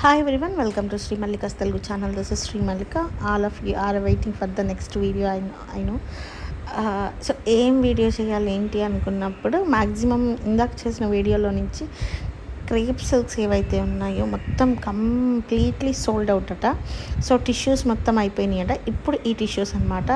Hi everyone, welcome to Sri Mallika's Telugu channel. This is Sri Mallika. All of you are waiting for the next video. I know. So ఏం video చేయాలి ఏంటి అనుకున్నప్పుడు maximum ఇందాక చేసిన వీడియోలో నుంచి crepe silks ఏవైతే ఉన్నాయో మొత్తం కంప్లీట్లీ సోల్డ్ అవుట్ అట. సో టిష్యూస్ మొత్తం అయిపోయినాయి అట. ఇప్పుడు ఈ టిష్యూస్ అనమాట.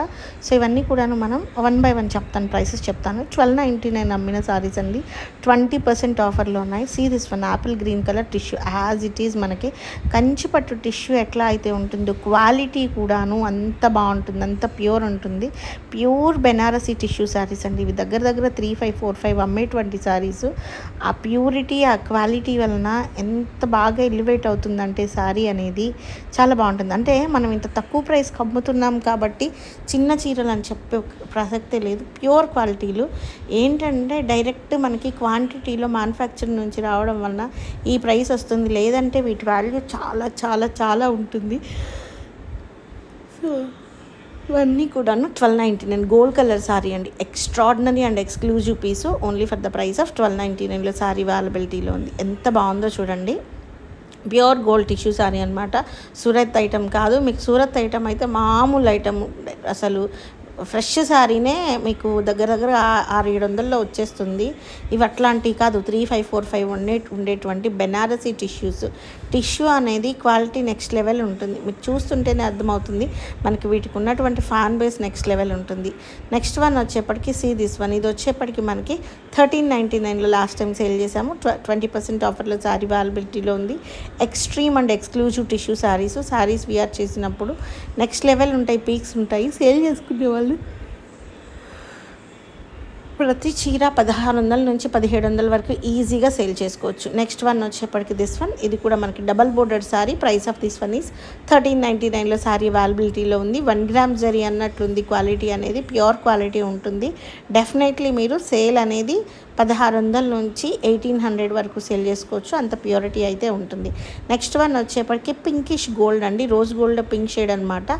సో ఇవన్నీ కూడాను మనం 1 by 1 చెప్తాను, ప్రైసెస్ చెప్తాను. 1299 అమ్మిన సారీస్ అండి. 20% ఆఫర్లో ఉన్నాయి. See this one apple green colour tissue as it is. మనకి కంచిపట్టు టిష్యూ ఎట్లా అయితే ఉంటుందో క్వాలిటీ కూడాను అంత బాగుంటుంది, అంత ప్యూర్ ఉంటుంది. ప్యూర్ బెనారసీ టిష్యూ శారీస్ అండి ఇవి. దగ్గర 3545 అమ్మేటువంటి శారీస్. ఆ ప్యూరిటీ, ఆ క్వాలిటీ వలన ఎంత బాగా ఎలివేట్ అవుతుందంటే శారీ అనేది చాలా బాగుంటుంది. అంటే మనం ఇంత తక్కువ ప్రైస్కి అమ్ముతున్నాం కాబట్టి చిన్న చీరలు అని చెప్పే ప్రసక్తే లేదు. ప్యూర్ క్వాలిటీలు ఏంటంటే డైరెక్ట్ మనకి క్వాంటిటీలో మ్యానుఫ్యాక్చర్ నుంచి రావడం వలన ఈ ప్రైస్ వస్తుంది. లేదంటే వీటి వాల్యూ చాలా చాలా చాలా ఉంటుంది. సో ఇవన్నీ కూడాను 1299 గోల్డ్ కలర్ శారీ అండి. Extraordinary and exclusive piece. Only for the price of 1299లో శారీ అవైలబిలిటీలో ఉంది. ఎంత బాగుందో చూడండి. ప్యూర్ గోల్డ్ టిష్యూ శారీ అనమాట. సూరత్ ఐటమ్ కాదు. మీకు సూరత్ ఐటమ్ అయితే మామూలు ఐటమ్, అసలు ఫ్రెష్ శారీనే మీకు దగ్గర 600-700లో వచ్చేస్తుంది. ఇవి అట్లాంటివి కాదు. 3545 ఉండేటువంటి బెనారసీ టిష్యూస్. టిష్యూ అనేది క్వాలిటీ నెక్స్ట్ లెవెల్ ఉంటుంది. మీకు చూస్తుంటేనే అర్థమవుతుంది మనకి వీటికి ఉన్నటువంటి ఫ్యాన్ బేస్ నెక్స్ట్ లెవెల్ ఉంటుంది. నెక్స్ట్ వన్ వచ్చేప్పటికి సీ దిస్ వన్. ఇది వచ్చేప్పటికి మనకి 1399లో లాస్ట్ టైం సేల్ చేసాము. 20% ఆఫర్లో శారీ అవైలబిలిటీలో ఉంది. Extreme and exclusive tissue saris wear చేసినప్పుడు నెక్స్ట్ లెవెల్ ఉంటాయి, పీక్స్ ఉంటాయి. సేల్ చేసుకునే వాళ్ళు ప్రతి చీర 1600 నుంచి 1700 వరకు ఈజీగా సేల్ చేసుకోవచ్చు. నెక్స్ట్ వన్ వచ్చేప్పటికి దిస్ వన్. ఇది కూడా మనకి double border sari. Price of this one is 1399లో శారీ అవైలబిలిటీలో ఉంది. 1 గ్రామ్ జరీ అన్నట్లుంది. క్వాలిటీ అనేది ప్యూర్ క్వాలిటీ ఉంటుంది. డెఫినెట్లీ మీరు సేల్ అనేది 1600 నుంచి 1800 వరకు సేల్ చేసుకోవచ్చు. అంత ప్యూరిటీ అయితే ఉంటుంది. నెక్స్ట్ వన్ వచ్చేప్పటికి పింకిష్ గోల్డ్ అండి. రోజ్ గోల్డ్ పింక్ షేడ్ అనమాట.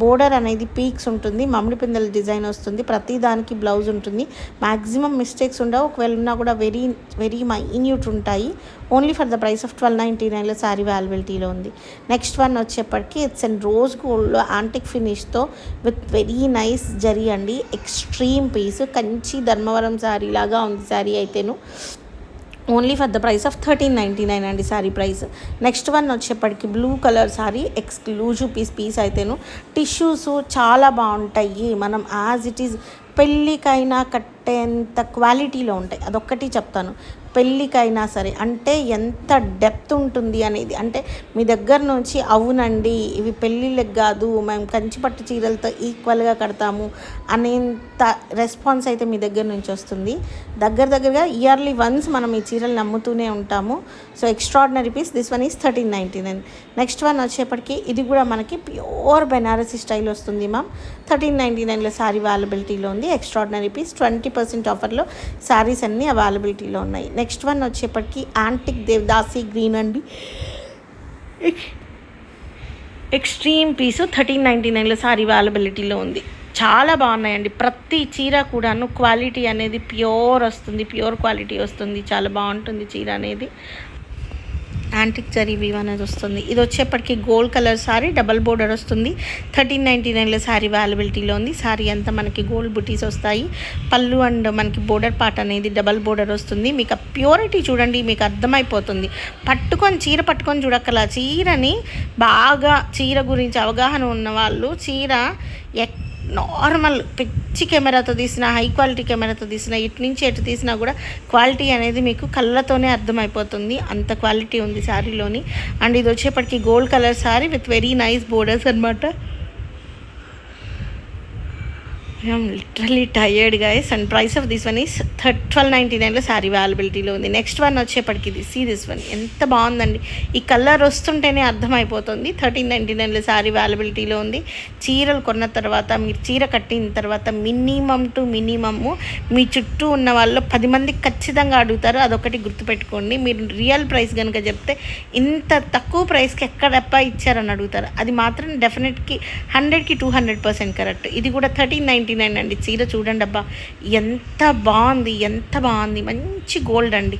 బోర్డర్ అనేది పీక్స్ ఉంటుంది. మామిడి పిందెల డిజైన్ వస్తుంది. ప్రతి దానికి బ్లౌజ్ ఉంటుంది. మ్యాక్సిమం మిస్టేక్స్ ఉండవు. ఒకవేళ ఉన్నా కూడా వెరీ వెరీ మైన్యూట్ ఉంటాయి. Only for the price of 1299లో శారీ అవైలబిలిటీలో ఉంది. నెక్స్ట్ వన్ వచ్చేప్పటికి ఇట్స్ అండ్ రోజ్ గోల్డ్లో యాంటిక్ ఫినిష్తో విత్ వెరీ నైస్ జరీ అండి. Extreme piece. కంచి ధర్మవరం శారీ లాగా ఉంది శారీ అయితేను. Only for the price of 1399 అండి శారీ ప్రైస్. నెక్స్ట్ వన్ వచ్చేప్పటికి blue colour sari. Exclusive piece అయితేను. టిష్యూస్ చాలా బాగుంటాయి. మనం యాజ్ ఇట్ ఈజ్ పెళ్ళికైనా కట్టేంత క్వాలిటీలో ఉంటాయి. అదొక్కటి చెప్తాను. పెళ్ళికైనా సరే అంటే ఎంత డెప్త్ ఉంటుంది అనేది, అంటే మీ దగ్గర నుంచి అవునండి ఇవి పెళ్ళిళ్ళకి కాదు, మేము కంచిపట్టు చీరలతో ఈక్వల్గా కడతాము అనేంత రెస్పాన్స్ అయితే మీ దగ్గర నుంచి వస్తుంది. దగ్గరగా ఇయర్లీ వన్స్ మనం ఈ చీరలు నమ్ముతూనే ఉంటాము. So extraordinary piece. This one is 1399. Next one వచ్చేప్పటికి ఇది కూడా మనకి ప్యూర్ బెనారసీ స్టైల్ వస్తుంది మ్యామ్. 1399లో శారీ అవైలబిలిటీలో ఉంది. Extraordinary piece. 20% ఆఫర్లో శారీస్ అన్నీ అవైలబిలిటీలో ఉన్నాయి. నెక్స్ట్ వన్ వచ్చేప్పటికి యాంటిక్ దేవదాసి గ్రీన్ అండి. ఎక్స్ట్రీమ్ పీసు. 1399లో శారీ అవైలబిలిటీలో ఉంది. చాలా బాగున్నాయండి. ప్రతి చీర కూడాను క్వాలిటీ అనేది ప్యూర్ వస్తుంది, ప్యూర్ క్వాలిటీ వస్తుంది. చాలా బాగుంటుంది చీర అనేది. యాంటిక్ జరీ వీవ్ అనేది వస్తుంది. ఇది వచ్చేప్పటికి gold colour sari. Double border వస్తుంది. 1399లో శారీ అవైలబిలిటీలో ఉంది. శారీ అంతా మనకి గోల్డ్ బుటీస్ వస్తాయి. పళ్ళు అండ్ మనకి బోర్డర్ పార్ట్ అనేది డబల్ బోర్డర్ వస్తుంది. మీకు ఆ ప్యూరిటీ చూడండి, మీకు అర్థమైపోతుంది. చీర పట్టుకొని చూడక్కల. చీరని బాగా చీర గురించి అవగాహన ఉన్న వాళ్ళు చీర నార్మల్ పిచ్చి కెమెరాతో తీసిన, హై క్వాలిటీ కెమెరాతో తీసిన, ఇటు నుంచి ఎటు తీసినా కూడా క్వాలిటీ అనేది మీకు కళ్ళతోనే అర్థమైపోతుంది. అంత క్వాలిటీ ఉంది శారీలోని. అండ్ ఇది వచ్చేప్పటికి gold colour sari with very nice borders అనమాట. I'm literally tired guys. And price of this one is 1299లో శారీ అవైలబిలిటీలో ఉంది. నెక్స్ట్ వన్ వచ్చేప్పటికి ఇది సీ దిస్ వన్. ఎంత బాగుందండి. ఈ కలర్ వస్తుంటేనే అర్థమైపోతుంది. 1399లో శారీ అవైలబిలిటీలో ఉంది. చీరలు కొన్న తర్వాత, మీరు చీర కట్టిన తర్వాత మినిమమ్ మీ చుట్టూ ఉన్న వాళ్ళు 10 మందికి ఖచ్చితంగా అడుగుతారు. అదొకటి గుర్తుపెట్టుకోండి. మీరు రియల్ ప్రైస్ కనుక చెప్తే ఇంత తక్కువ ప్రైస్కి ఎక్కడప్ప ఇచ్చారని అడుగుతారు. అది మాత్రం డెఫినెట్కి 100కి 200% కరెక్ట్. ఇది కూడా 1399 $99 అండి. చీర చూడండి అబ్బా ఎంత బాగుంది, ఎంత బాగుంది. మంచి గోల్డ్ అండి,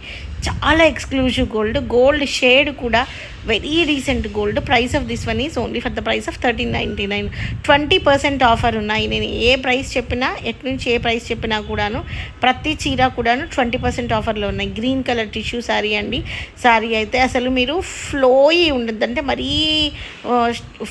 చాలా ఎక్స్క్లూజివ్ గోల్డ్ షేడ్ కూడా very recent gold. Price of this one is only for the price of 1399. 20% offer ఉన్నాయి. నేను ఏ ప్రైస్ చెప్పినా, ఎటు నుంచి ఏ ప్రైస్ చెప్పినా కూడాను ప్రతి చీర కూడాను 20% ఆఫర్లో ఉన్నాయి. గ్రీన్ కలర్ టిష్యూ శారీ అండి. శారీ అయితే అసలు మీరు ఫ్లోయి ఉండదు, అంటే మరీ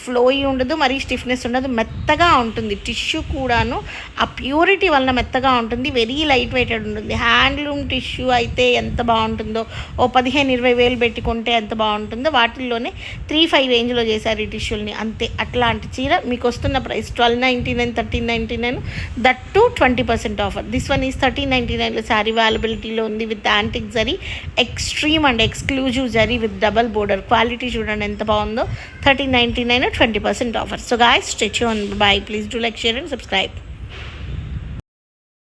ఫ్లోయి ఉండదు, మరీ స్టిఫ్నెస్ ఉండదు, మెత్తగా ఉంటుంది. టిష్యూ కూడాను ఆ ప్యూరిటీ వలన మెత్తగా ఉంటుంది, వెరీ లైట్ వెయిటెడ్ ఉంటుంది. హ్యాండ్లూమ్ టిష్యూ అయితే ఎంత బాగుంటుందో, ఓ 15-20 వేలు పెట్టుకుంటే ఎంత బాగుంటుందో, వాటిల్లోనే 3-5 రేంజ్లో చేశారు ఈ టిష్యూల్ని. అంతే, అట్లాంటి చీర మీకు వస్తున్న price 1299, 1399, that too 20% offer. This one is 1399లో శారీ అవైలబిలిటీలో ఉంది with antique zari, extreme and exclusive zari with double border. Quality చూడండి ఎంత బాగుందో. 1399, 20% offer. So guys, stay tuned. Bye. Please do like, share and subscribe.